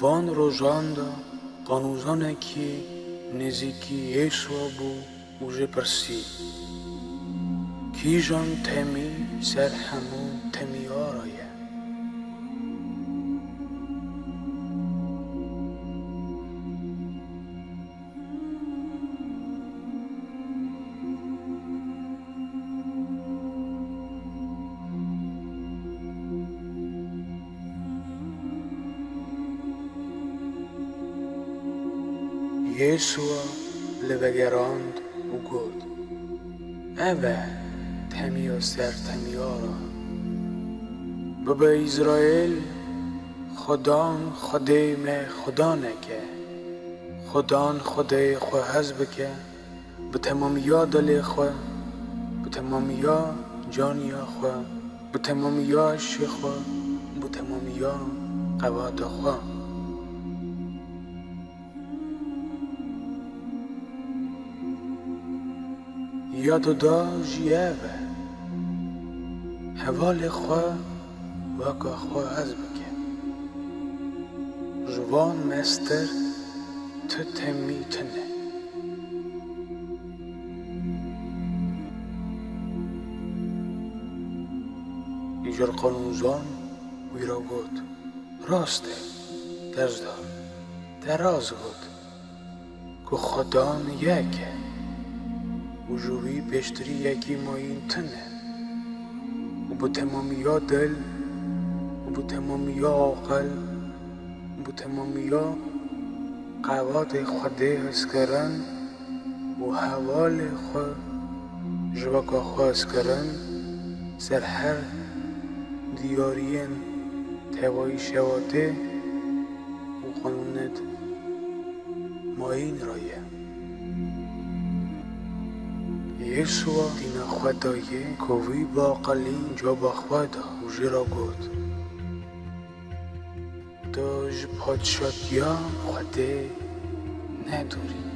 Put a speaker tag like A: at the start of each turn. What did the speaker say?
A: وان روژان دا قانوزانه که نزیکی یسوا بو اوژه پرسی کی جان تمی سر همون تمی آرایه یسوا لبگراند و گفت اوه تمیا سر تمیارا بابا اسرائیل خدان خدای ما خدا نکه خدان خدای خو حزب که به تمامیا دل خو به تمامیا جانیا خو به تمامیا عشق خو به تمامیا قواد خو یاد دا جیوه حوال خواه وکا خواه از بکن جوان مستر تو تمی تنه ایجار قانونزان ویرا گود راسته دزدار دراز گود که خدان یکه و جوی بیشتری یکی ماین تنه و با تمامیا دل و با تمامیا عقل و با تمامیا قواد خوده اسکرن و حوال خود جوکا خود اسکرن سر هر دیارین توایی شواته و قانونت ماین رایه یسوا دین خدایه کوی با قلین جا با خدا و جرا گود داج پادشاتیا خده نداری